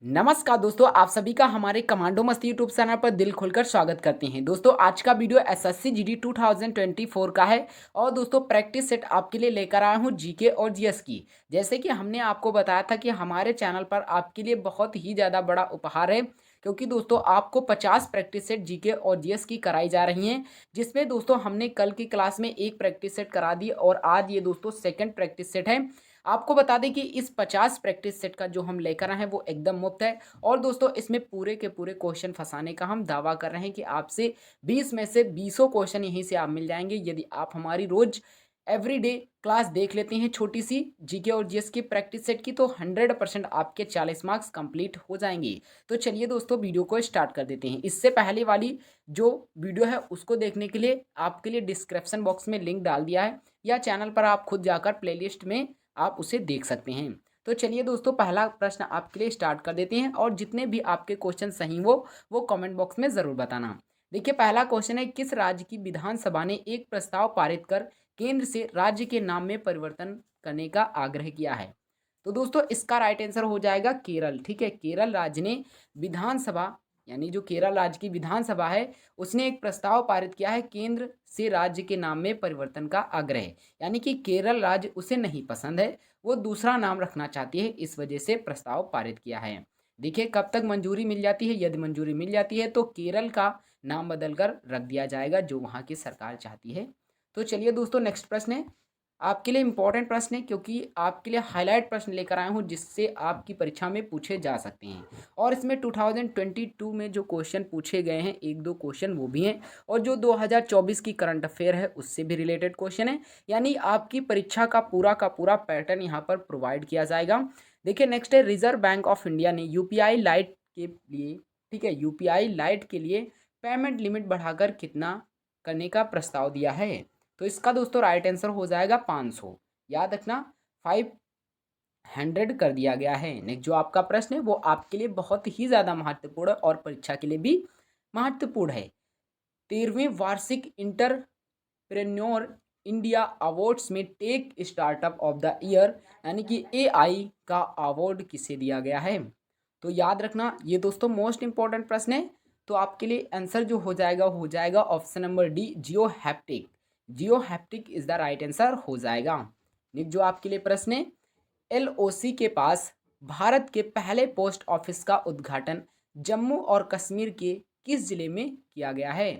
नमस्कार दोस्तों, आप सभी का हमारे कमांडो मस्ती यूट्यूब चैनल पर दिल खोलकर स्वागत करते हैं। दोस्तों आज का वीडियो एसएससी जीडी 2024 का है और दोस्तों प्रैक्टिस सेट आपके लिए लेकर आया हूं जीके और जीएस की। जैसे कि हमने आपको बताया था कि हमारे चैनल पर आपके लिए बहुत ही ज़्यादा बड़ा उपहार है, क्योंकि दोस्तों आपको 50 प्रैक्टिस सेट जीके और जीएस की कराई जा रही हैं, जिसमें दोस्तों हमने कल की क्लास में एक प्रैक्टिस सेट करा दी और आज ये दोस्तों सेकेंड प्रैक्टिस सेट है। आपको बता दें कि इस 50 प्रैक्टिस सेट का जो हम लेकर आए हैं वो एकदम मुफ्त है और दोस्तों इसमें पूरे के पूरे क्वेश्चन फंसाने का हम दावा कर रहे हैं कि आपसे 20 में से 20 क्वेश्चन यहीं से आप मिल जाएंगे यदि आप हमारी रोज एवरीडे क्लास देख लेते हैं छोटी सी जीके और जीएस की प्रैक्टिस सेट की, तो 100% आपके 40 मार्क्स कंप्लीट हो जाएंगे। तो चलिए दोस्तों वीडियो को स्टार्ट कर देते हैं। इससे पहले वाली जो वीडियो है उसको देखने के लिए आपके लिए डिस्क्रिप्शन बॉक्स में लिंक डाल दिया है, या चैनल पर आप खुद जाकर प्लेलिस्ट में आप उसे देख सकते हैं। तो चलिए दोस्तों पहला प्रश्न आपके लिए स्टार्ट कर देते हैं और जितने भी आपके क्वेश्चन सही हो वो कमेंट बॉक्स में ज़रूर बताना। देखिए पहला क्वेश्चन है, किस राज्य की विधानसभा ने एक प्रस्ताव पारित कर केंद्र से राज्य के नाम में परिवर्तन करने का आग्रह किया है? तो दोस्तों इसका राइट आंसर हो जाएगा केरल। ठीक है, केरल राज्य ने विधानसभा, यानी जो केरल राज्य की विधानसभा है उसने एक प्रस्ताव पारित किया है केंद्र से राज्य के नाम में परिवर्तन का आग्रह। यानी कि केरल राज्य उसे नहीं पसंद है, वो दूसरा नाम रखना चाहती है, इस वजह से प्रस्ताव पारित किया है। देखिए कब तक मंजूरी मिल जाती है, यदि मंजूरी मिल जाती है तो केरल का नाम बदलकर रख दिया जाएगा जो वहाँ की सरकार चाहती है। तो चलिए दोस्तों नेक्स्ट प्रश्न है, आपके लिए इंपॉर्टेंट प्रश्न है क्योंकि आपके लिए हाईलाइट प्रश्न लेकर आया हूँ जिससे आपकी परीक्षा में पूछे जा सकते हैं। और इसमें 2022 में जो क्वेश्चन पूछे गए हैं एक दो क्वेश्चन वो भी हैं, और जो 2024 की करंट अफेयर है उससे भी रिलेटेड क्वेश्चन है। यानी आपकी परीक्षा का पूरा पैटर्न यहाँ पर प्रोवाइड किया जाएगा। देखिए नेक्स्ट है, रिजर्व बैंक ऑफ इंडिया ने यूपीआई लाइट के लिए, ठीक है, यूपीआई लाइट के लिए पेमेंट लिमिट बढ़ाकर कितना करने का प्रस्ताव दिया है? तो इसका दोस्तों राइट आंसर हो जाएगा 500। याद रखना 500 कर दिया गया है। नेक्स्ट जो आपका प्रश्न है वो आपके लिए बहुत ही ज़्यादा महत्वपूर्ण है और परीक्षा के लिए भी महत्वपूर्ण है। 13वें वार्षिक इंटरप्रेन्योर इंडिया अवार्ड्स में tech startup of the year यानी कि एआई का अवार्ड किसे दिया गया है? तो याद रखना ये दोस्तों मोस्ट इंपॉर्टेंट प्रश्न है। तो आपके लिए आंसर जो हो जाएगा option number D, geo haptic. Geo haptic is the right answer हो जाएगा। नेक्स्ट जो आपके लिए प्रश्न है, एलओसी के पास भारत के पहले पोस्ट ऑफिस का उद्घाटन जम्मू और कश्मीर के किस जिले में किया गया है?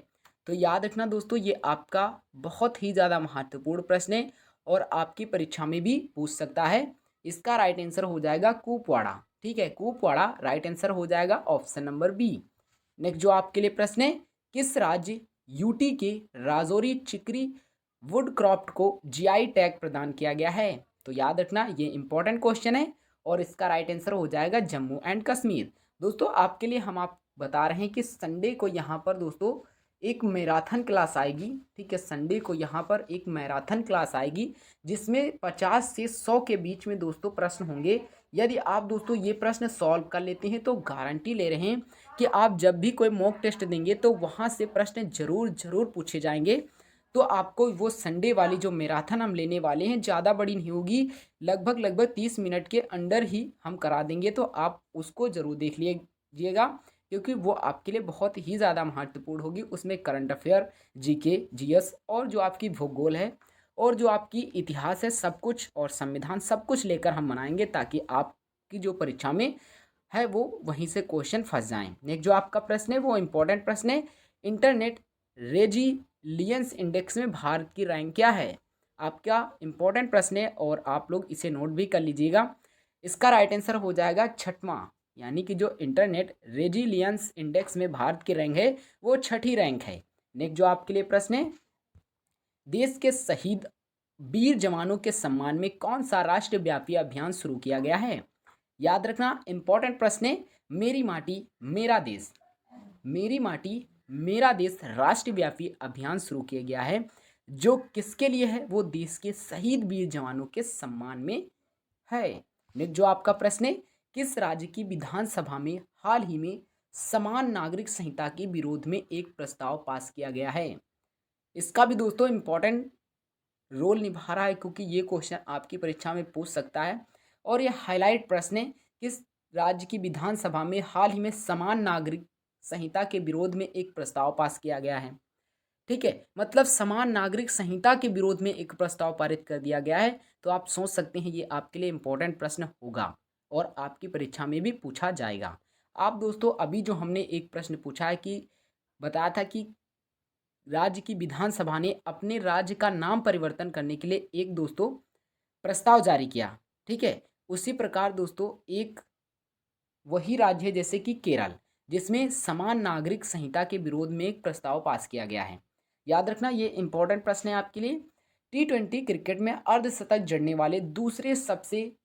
तो याद रखना दोस्तों ये आपका बहुत ही ज़्यादा महत्वपूर्ण प्रश्न है और आपकी परीक्षा में भी पूछ सकता है। इसका राइट आंसर हो जाएगा कुपवाड़ा। ठीक है, कुपवाड़ा राइट आंसर हो जाएगा ऑप्शन नंबर बी। नेक्स्ट जो आपके लिए प्रश्न है, किस राज्य यूटी के राजौरी चिकरी वुडक्रॉफ्ट को जीआई टैग प्रदान किया गया है? तो याद रखना ये इंपॉर्टेंट क्वेश्चन है और इसका राइट आंसर हो जाएगा जम्मू एंड कश्मीर। दोस्तों आपके लिए हम आप बता रहे हैं कि संडे को यहाँ पर दोस्तों एक मैराथन क्लास आएगी। ठीक है, संडे को यहाँ पर एक मैराथन क्लास आएगी जिसमें 50 से 100 के बीच में दोस्तों प्रश्न होंगे। यदि आप दोस्तों ये प्रश्न सॉल्व कर लेते हैं तो गारंटी ले रहे हैं कि आप जब भी कोई मॉक टेस्ट देंगे तो वहाँ से प्रश्न जरूर जरूर पूछे जाएंगे। तो आपको वो संडे वाली जो मैराथन हम लेने वाले हैं ज़्यादा बड़ी नहीं होगी, लगभग लगभग 30 मिनट के अंडर ही हम करा देंगे, तो आप उसको ज़रूर देख लीजिएगा क्योंकि वो आपके लिए बहुत ही ज़्यादा महत्वपूर्ण होगी। उसमें करंट अफेयर, जीके, जीएस और जो आपकी भूगोल है और जो आपकी इतिहास है सब कुछ और संविधान सब कुछ लेकर हम बनाएंगे ताकि आपकी जो परीक्षा में है वो वहीं से क्वेश्चन फंस जाएं। नेक्स्ट जो आपका प्रश्न है वो इंपॉर्टेंट प्रश्न है, इंटरनेट रेजिलियंस इंडेक्स में भारत की रैंक क्या है? आपका इंपॉर्टेंट प्रश्न है और आप लोग इसे नोट भी कर लीजिएगा। इसका राइट आंसर हो जाएगा छठवां, यानी कि जो इंटरनेट रेजिलियंस इंडेक्स में भारत की रैंक है वो छठी रैंक है। नेक्स्ट जो आपके लिए प्रश्न है, देश के शहीद वीर जवानों के सम्मान में कौन सा राष्ट्रव्यापी अभियान शुरू किया गया है? याद रखना इंपॉर्टेंट प्रश्न है, मेरी माटी मेरा देश, मेरी माटी मेरा देश राष्ट्रव्यापी अभियान शुरू किया गया है जो किसके लिए है? वो देश के शहीद वीर जवानों के सम्मान में है। नेक्स्ट जो आपका प्रश्न है, किस राज्य की विधानसभा में हाल ही में समान नागरिक संहिता के विरोध में एक प्रस्ताव पास किया गया है? इसका भी दोस्तों इम्पोर्टेंट रोल निभा रहा है क्योंकि ये क्वेश्चन आपकी परीक्षा में पूछ सकता है और ये हाईलाइट प्रश्न है, किस राज्य की विधानसभा में हाल ही में समान नागरिक संहिता के विरोध में एक प्रस्ताव पास किया गया है? ठीक है, मतलब समान नागरिक संहिता के विरोध में एक प्रस्ताव पारित कर दिया गया है। तो आप सोच सकते हैं ये आपके लिए इम्पोर्टेंट प्रश्न होगा और आपकी परीक्षा में भी पूछा जाएगा। आप दोस्तों अभी जो हमने एक प्रश्न पूछा है कि बताया था कि राज्य की विधानसभा ने अपने राज्य का नाम परिवर्तन करने के लिए एक दोस्तों प्रस्ताव जारी किया। ठीक है, उसी प्रकार दोस्तों एक वही राज्य है जैसे कि केरल, जिसमें समान नागरिक संहिता के विरोध में एक प्रस्ताव पास किया गया है। याद रखना ये इंपॉर्टेंट प्रश्न है आपके लिए। T20 क्रिकेट में अर्धशतक जड़ने वाले दूसरे सबसे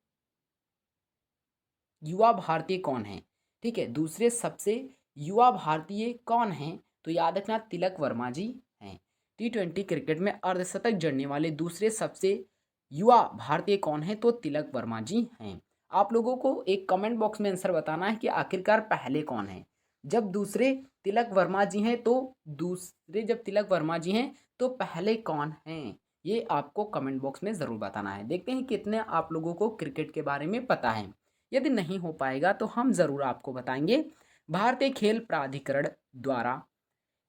युवा भारतीय कौन है? ठीक है, दूसरे सबसे युवा भारतीय कौन हैं? तो याद रखना तिलक वर्मा जी हैं। T20 क्रिकेट में अर्धशतक जड़ने वाले दूसरे सबसे युवा भारतीय कौन है? तो तिलक वर्मा जी हैं। आप लोगों को एक कमेंट बॉक्स में आंसर बताना है कि आखिरकार पहले कौन है। जब दूसरे तिलक वर्मा जी हैं तो जब तिलक वर्मा जी हैं तो पहले कौन हैं? ये आपको कमेंट बॉक्स में ज़रूर बताना है। देखते हैं कितने आप लोगों को क्रिकेट के बारे में पता है। यदि नहीं हो पाएगा तो हम ज़रूर आपको बताएंगे। भारतीय खेल प्राधिकरण द्वारा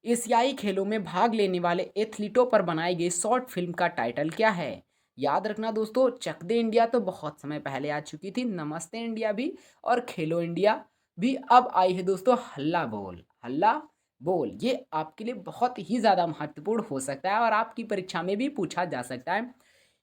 एशियाई खेलों में भाग लेने वाले एथलीटों पर बनाई गई शॉर्ट फिल्म का टाइटल क्या है? याद रखना दोस्तों, चक दे इंडिया तो बहुत समय पहले आ चुकी थी, नमस्ते इंडिया भी और खेलो इंडिया भी अब आई है दोस्तों। हल्ला बोल, हल्ला बोल, ये आपके लिए बहुत ही ज़्यादा महत्वपूर्ण हो सकता है और आपकी परीक्षा में भी पूछा जा सकता है।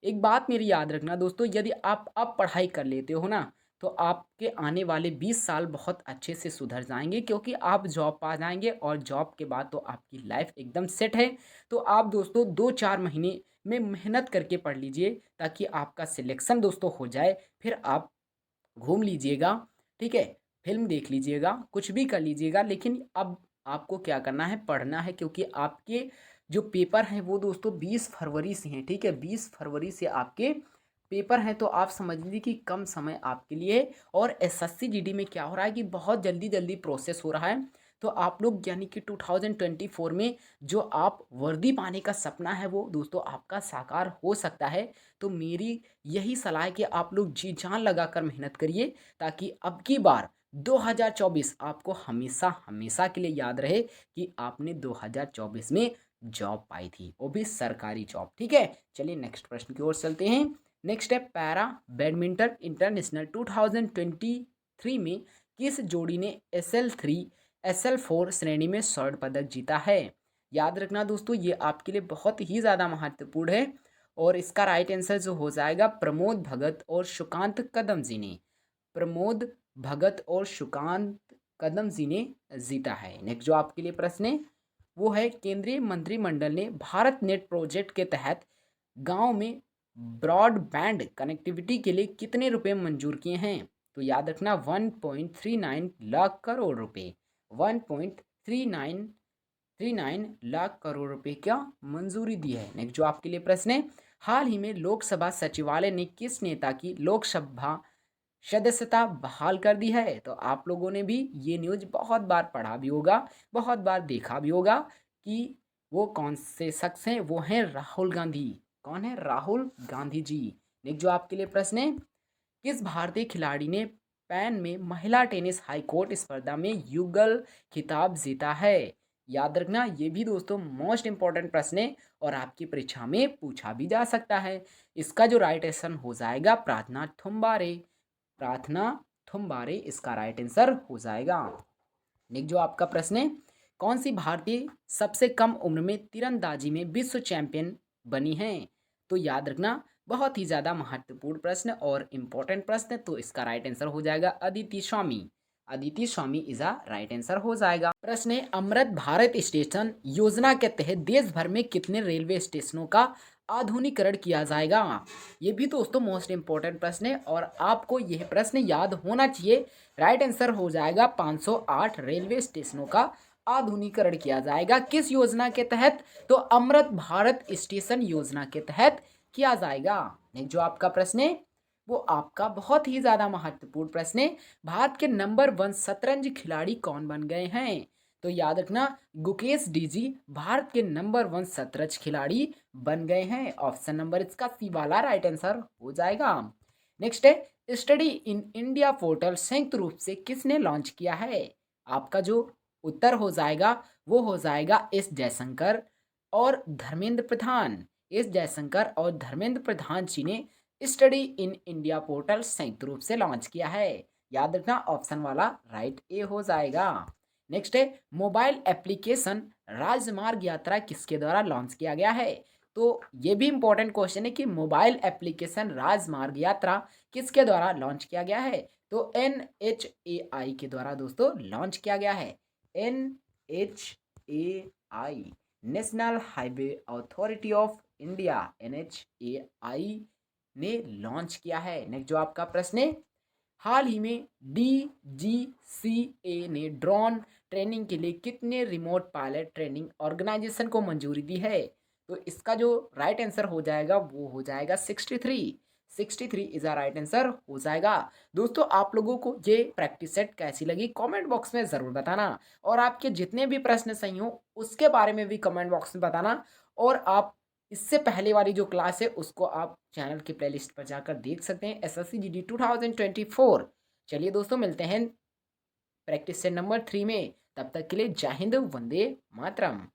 एक बात मेरी याद रखना दोस्तों, यदि आप अब पढ़ाई कर लेते हो ना तो आपके आने वाले 20 साल बहुत अच्छे से सुधर जाएंगे, क्योंकि आप जॉब पा जाएंगे और जॉब के बाद तो आपकी लाइफ एकदम सेट है। तो आप दोस्तों 2-4 महीने में मेहनत करके पढ़ लीजिए ताकि आपका सिलेक्शन दोस्तों हो जाए। फिर आप घूम लीजिएगा, ठीक है, फिल्म देख लीजिएगा, कुछ भी कर लीजिएगा, लेकिन अब आपको क्या करना है? पढ़ना है, क्योंकि आपके जो पेपर हैं वो दोस्तों 20 फरवरी से हैं। ठीक है, 20 फरवरी से आपके पेपर हैं, तो आप समझ लीजिए कि कम समय आपके लिए। और एसएससी जीडी में क्या हो रहा है कि बहुत जल्दी जल्दी प्रोसेस हो रहा है। तो आप लोग यानी कि 2024 में जो आप वर्दी पाने का सपना है वो दोस्तों आपका साकार हो सकता है। तो मेरी यही सलाह है कि आप लोग जी जान लगाकर मेहनत करिए ताकि अब की बार 2024 आपको हमेशा हमेशा के लिए याद रहे कि आपने 2024 में जॉब पाई थी, वो भी सरकारी जॉब। ठीक है, चलिए नेक्स्ट प्रश्न की ओर चलते हैं। नेक्स्ट है पैरा बैडमिंटन इंटरनेशनल 2023 में किस जोड़ी ने SL3 SL4 श्रेणी में स्वर्ण पदक जीता है? याद रखना दोस्तों ये आपके लिए बहुत ही ज़्यादा महत्वपूर्ण है और इसका राइट आंसर जो हो जाएगा प्रमोद भगत और सुकांत कदम जी ने। प्रमोद भगत और सुकांत कदम जी ने जीता है। नेक्स्ट जो आपके लिए प्रश्न है वो है केंद्रीय मंत्रिमंडल ने भारत नेट प्रोजेक्ट के तहत गांव में ब्रॉडबैंड कनेक्टिविटी के लिए कितने रुपए मंजूर किए हैं? तो याद रखना 1.39 लाख करोड़ रुपए, 1.39 लाख करोड़ रुपए क्या मंजूरी दी है। नेक्स्ट जो आपके लिए प्रश्न है हाल ही में लोकसभा सचिवालय ने किस नेता की लोकसभा सदस्यता बहाल कर दी है? तो आप लोगों ने भी ये न्यूज़ बहुत बार पढ़ा भी होगा, बहुत बार देखा भी होगा कि वो कौन से शख्स हैं, वो हैं राहुल गांधी। कौन है? राहुल गांधी जी। नेक्स्ट जो आपके लिए प्रश्न है किस भारतीय खिलाड़ी ने पैन में महिला टेनिस हाईकोर्ट स्पर्धा में युगल खिताब जीता है? याद रखना ये भी दोस्तों मोस्ट इंपॉर्टेंट प्रश्न है और आपकी परीक्षा में पूछा भी जा सकता है। इसका जो राइट आंसर हो जाएगा प्रार्थना थुम्बारे, प्रार्थना थुम्बारे इसका राइट आंसर हो जाएगा। नेक्स्ट जो आपका प्रश्न है कौन सी भारतीय सबसे कम उम्र में तीरंदाजी में विश्व चैंपियन बनी है? तो याद रखना बहुत ही ज़्यादा महत्वपूर्ण प्रश्न और इम्पोर्टेंट प्रश्न, तो इसका राइट आंसर हो जाएगा अदिति स्वामी। अदिति स्वामी इज अ राइट आंसर हो जाएगा। प्रश्न है अमृत भारत स्टेशन योजना के तहत देश भर में कितने रेलवे स्टेशनों का आधुनिकीकरण किया जाएगा? ये भी दोस्तों मोस्ट इंपॉर्टेंट प्रश्न है और आपको यह प्रश्न याद होना चाहिए। राइट आंसर हो जाएगा 508 रेलवे स्टेशनों का आधुनिकीकरण किया जाएगा। किस योजना के तहत? तो अमृत भारत स्टेशन योजना के तहत किया जाएगा। नेक्स्ट जो आपका प्रश्न है वो आपका बहुत ही ज़्यादा महत्वपूर्ण प्रश्न है भारत के नंबर 1 शतरंज खिलाड़ी कौन बन गए हैं? तो याद रखना गुकेश डीजी भारत के नंबर 1 शतरंज खिलाड़ी बन गए हैं। ऑप्शन नंबर इसका सी वाला राइट आंसर हो जाएगा। नेक्स्ट है स्टडी इन इंडिया पोर्टल संयुक्त रूप से किसने लॉन्च किया है? आपका जो उत्तर हो जाएगा वो हो जाएगा एस जयशंकर और धर्मेंद्र प्रधान। एस जयशंकर और धर्मेंद्र प्रधान जी ने स्टडी इन इंडिया पोर्टल संयुक्त रूप से लॉन्च किया है। याद रखना ऑप्शन वाला राइट ए हो जाएगा। नेक्स्ट है मोबाइल एप्लीकेशन राजमार्ग यात्रा किसके द्वारा लॉन्च किया गया है? तो ये भी इंपॉर्टेंट क्वेश्चन है कि मोबाइल एप्लीकेशन राजमार्ग यात्रा किसके द्वारा लॉन्च किया गया है? तो NHAI के द्वारा दोस्तों लॉन्च किया गया है। NHAI national highway authority of India NHAI ने लॉन्च किया है। नेक्स्ट जो आपका प्रश्न है, हाल ही में DGCA ने ड्रोन ट्रेनिंग के लिए कितने रिमोट पायलट ट्रेनिंग ऑर्गेनाइजेशन को मंजूरी दी है? तो इसका जो राइट आंसर हो जाएगा वो हो जाएगा 63। 63 इज अ राइट आंसर हो जाएगा। दोस्तों आप लोगों को ये प्रैक्टिस सेट कैसी लगी कमेंट बॉक्स में ज़रूर बताना, और आपके जितने भी प्रश्न सही हो उसके बारे में भी कमेंट बॉक्स में बताना। और आप इससे पहले वाली जो क्लास है उसको आप चैनल की प्लेलिस्ट पर जाकर देख सकते हैं, SSC GD 2024। चलिए दोस्तों मिलते हैं प्रैक्टिस सेट नंबर 3 में, तब तक के लिए जय हिंद, वंदे मातरम।